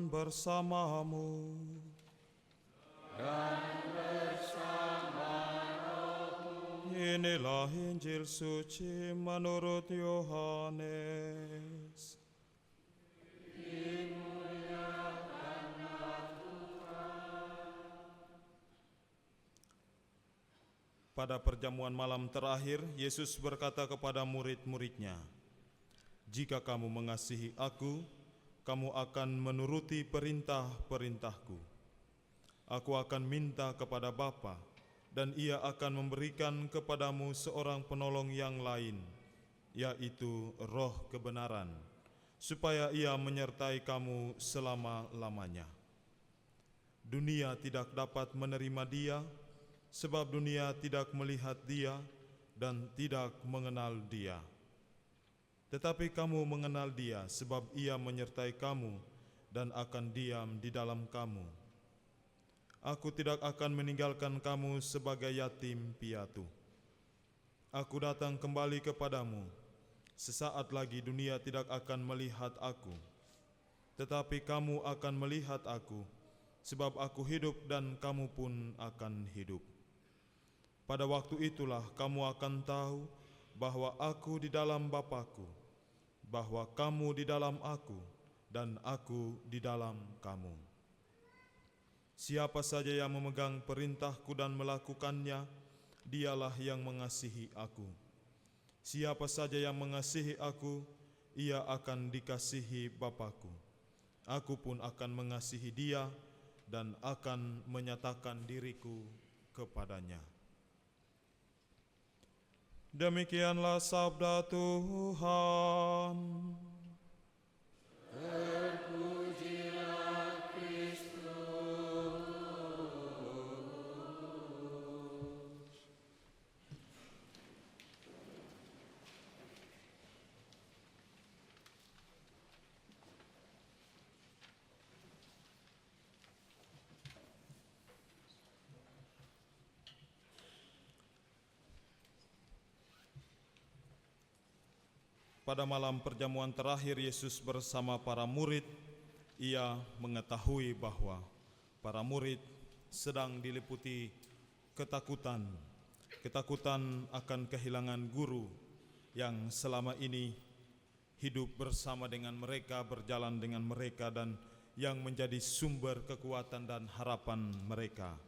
Tuhan bersamamu. Dan bersama rohmu. Inilah Injil suci menurut Yohanes. Pada perjamuan malam terakhir, Yesus berkata kepada murid-muridnya, "Jika kamu mengasihi Aku, kamu akan menuruti perintah-perintahku. Aku akan minta kepada Bapa, dan Ia akan memberikan kepadamu seorang penolong yang lain, yaitu Roh kebenaran, supaya Ia menyertai kamu selama-lamanya. Dunia tidak dapat menerima Dia, sebab dunia tidak melihat Dia dan tidak mengenal Dia. Tetapi kamu mengenal Dia, sebab Ia menyertai kamu dan akan diam di dalam kamu. Aku tidak akan meninggalkan kamu sebagai yatim piatu. Aku datang kembali kepadamu. Sesaat lagi dunia tidak akan melihat Aku, tetapi kamu akan melihat Aku, sebab Aku hidup dan kamu pun akan hidup. Pada waktu itulah kamu akan tahu bahwa Aku di dalam Bapa-Ku, bahwa kamu di dalam Aku, dan Aku di dalam kamu. Siapa saja yang memegang perintah-Ku dan melakukannya, dialah yang mengasihi Aku. Siapa saja yang mengasihi Aku, ia akan dikasihi Bapa-Ku. Aku pun akan mengasihi dia dan akan menyatakan diri-Ku kepadanya." Demikianlah sabda Tuhan. Terpujilah Kristus. Pada malam perjamuan terakhir Yesus bersama para murid, Ia mengetahui bahwa para murid sedang diliputi ketakutan akan kehilangan guru yang selama ini hidup bersama dengan mereka, berjalan dengan mereka, dan yang menjadi sumber kekuatan dan harapan mereka.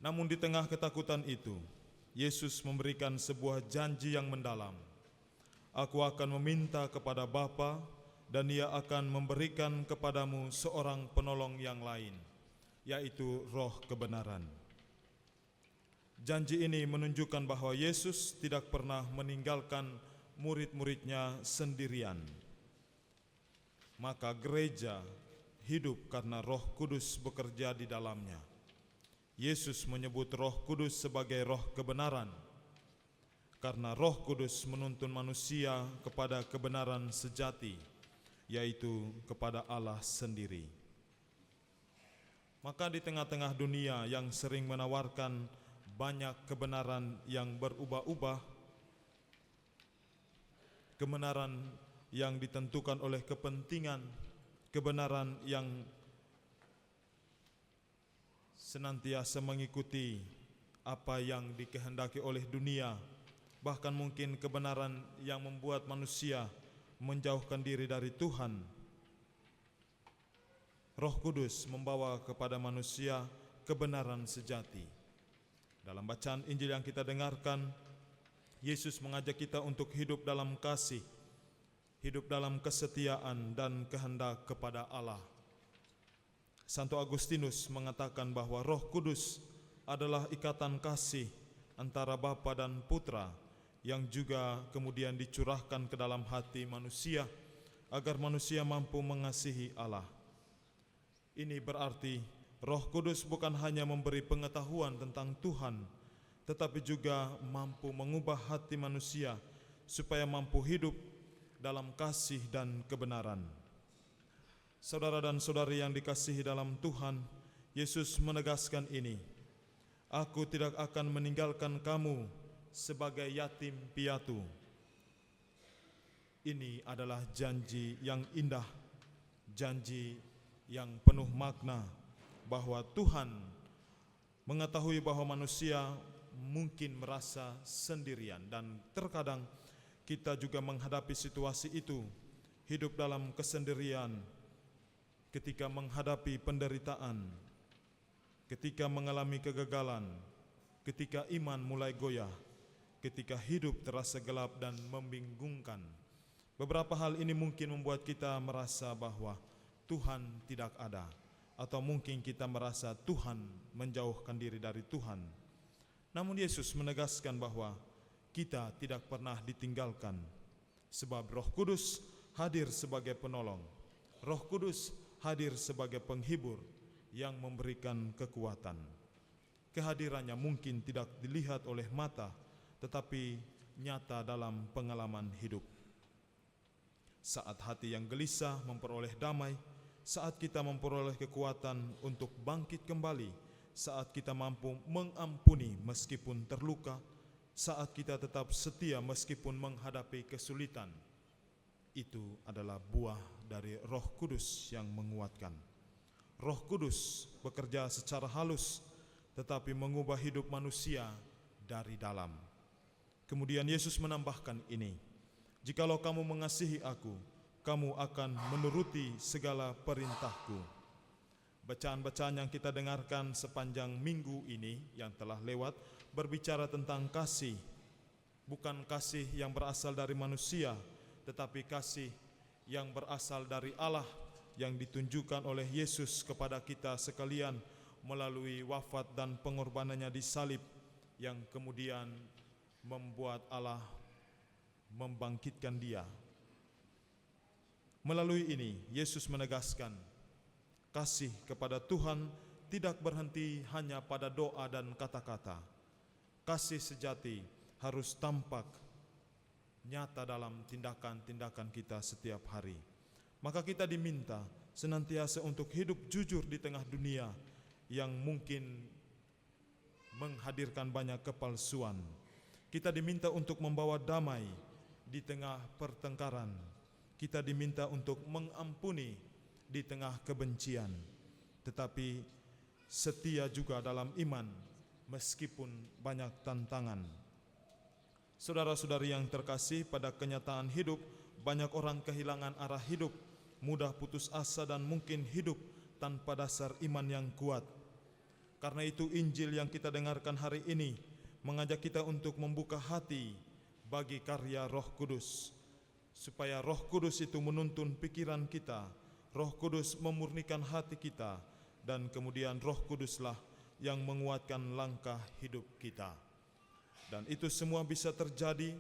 Namun di tengah ketakutan itu, Yesus memberikan sebuah janji yang mendalam. Aku akan meminta kepada Bapa, dan Ia akan memberikan kepadamu seorang penolong yang lain, yaitu Roh kebenaran. Janji ini menunjukkan bahwa Yesus tidak pernah meninggalkan murid-muridnya sendirian. Maka gereja hidup karena Roh Kudus bekerja di dalamnya. Yesus menyebut Roh Kudus sebagai Roh kebenaran, karena Roh Kudus menuntun manusia kepada kebenaran sejati, yaitu kepada Allah sendiri. Maka di tengah-tengah dunia yang sering menawarkan banyak kebenaran yang berubah-ubah, kebenaran yang ditentukan oleh kepentingan, kebenaran yang senantiasa mengikuti apa yang dikehendaki oleh dunia, bahkan mungkin kebenaran yang membuat manusia menjauhkan diri dari Tuhan. Roh Kudus membawa kepada manusia kebenaran sejati. Dalam bacaan Injil yang kita dengarkan, Yesus mengajak kita untuk hidup dalam kasih, hidup dalam kesetiaan dan kehendak kepada Allah. Santo Agustinus mengatakan bahwa Roh Kudus adalah ikatan kasih antara Bapa dan Putra, yang juga kemudian dicurahkan ke dalam hati manusia agar manusia mampu mengasihi Allah. Ini berarti Roh Kudus bukan hanya memberi pengetahuan tentang Tuhan, tetapi juga mampu mengubah hati manusia supaya mampu hidup dalam kasih dan kebenaran. Saudara dan saudari yang dikasihi dalam Tuhan, Yesus menegaskan ini. Aku tidak akan meninggalkan kamu sebagai yatim piatu. Ini adalah janji yang indah janji yang penuh makna bahwa Tuhan mengetahui bahwa manusia mungkin merasa sendirian, dan terkadang kita juga menghadapi situasi itu, hidup dalam kesendirian ketika menghadapi penderitaan, ketika mengalami kegagalan, ketika iman mulai goyah, ketika hidup terasa gelap dan membingungkan. Beberapa hal ini mungkin membuat kita merasa bahwa Tuhan tidak ada, atau mungkin kita merasa Tuhan menjauhkan diri dari Tuhan. Namun Yesus menegaskan bahwa kita tidak pernah ditinggalkan, sebab Roh Kudus hadir sebagai penolong. Roh Kudus hadir sebagai penghibur yang memberikan kekuatan. Kehadirannya mungkin tidak dilihat oleh mata, tetapi nyata dalam pengalaman hidup. Saat hati yang gelisah memperoleh damai, saat kita memperoleh kekuatan untuk bangkit kembali, saat kita mampu mengampuni meskipun terluka, saat kita tetap setia meskipun menghadapi kesulitan, itu adalah buah dari Roh Kudus yang menguatkan. Roh Kudus bekerja secara halus, tetapi mengubah hidup manusia dari dalam. Kemudian Yesus menambahkan ini, "Jikalau kamu mengasihi aku, kamu akan menuruti segala perintahku." Bacaan-bacaan yang kita dengarkan sepanjang minggu ini yang telah lewat berbicara tentang kasih, bukan kasih yang berasal dari manusia, tetapi kasih yang berasal dari Allah yang ditunjukkan oleh Yesus kepada kita sekalian melalui wafat dan pengorbanannya di salib, yang kemudian membuat Allah membangkitkan Dia. Melalui ini Yesus menegaskan kasih kepada Tuhan tidak berhenti hanya pada doa dan kata-kata. Kasih sejati harus tampak nyata dalam tindakan-tindakan kita setiap hari. Maka kita diminta senantiasa untuk hidup jujur di tengah dunia yang mungkin menghadirkan banyak kepalsuan. Kita diminta untuk membawa damai di tengah pertengkaran. Kita diminta untuk mengampuni di tengah kebencian, tetapi setia juga dalam iman meskipun banyak tantangan. Saudara-saudari yang terkasih, pada kenyataan hidup banyak orang kehilangan arah hidup, mudah putus asa dan mungkin hidup tanpa dasar iman yang kuat. Karena itu Injil yang kita dengarkan hari ini mengajak kita untuk membuka hati bagi karya Roh Kudus, supaya Roh Kudus itu menuntun pikiran kita, Roh Kudus memurnikan hati kita, dan kemudian Roh Kuduslah yang menguatkan langkah hidup kita. Dan itu semua bisa terjadi,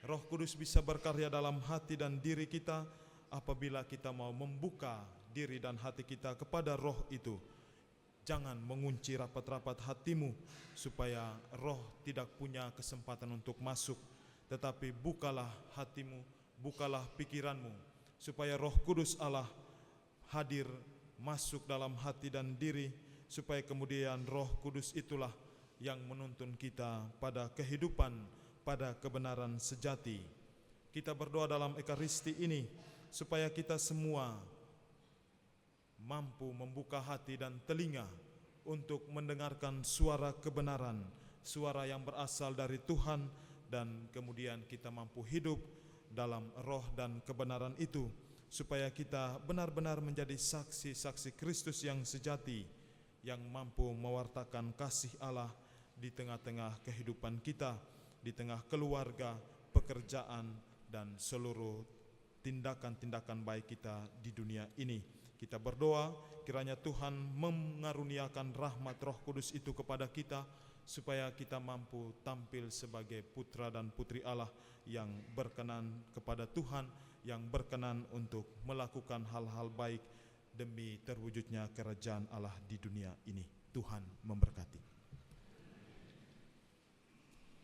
Roh Kudus bisa berkarya dalam hati dan diri kita apabila kita mau membuka diri dan hati kita kepada Roh itu. Jangan mengunci rapat-rapat hatimu supaya Roh tidak punya kesempatan untuk masuk, tetapi bukalah hatimu, bukalah pikiranmu, supaya Roh Kudus Allah hadir masuk dalam hati dan diri, supaya kemudian Roh Kudus itulah yang menuntun kita pada kehidupan, pada kebenaran sejati. Kita berdoa dalam Ekaristi ini supaya kita semua mampu membuka hati dan telinga untuk mendengarkan suara kebenaran, suara yang berasal dari Tuhan, dan kemudian kita mampu hidup dalam roh dan kebenaran itu, supaya kita benar-benar menjadi saksi-saksi Kristus yang sejati, yang mampu mewartakan kasih Allah di tengah-tengah kehidupan kita, di tengah keluarga, pekerjaan, dan seluruh tindakan-tindakan baik kita di dunia ini. Kita berdoa kiranya Tuhan mengaruniakan rahmat Roh Kudus itu kepada kita, supaya kita mampu tampil sebagai putra dan putri Allah yang berkenan kepada Tuhan, yang berkenan untuk melakukan hal-hal baik demi terwujudnya kerajaan Allah di dunia ini. Tuhan memberkati.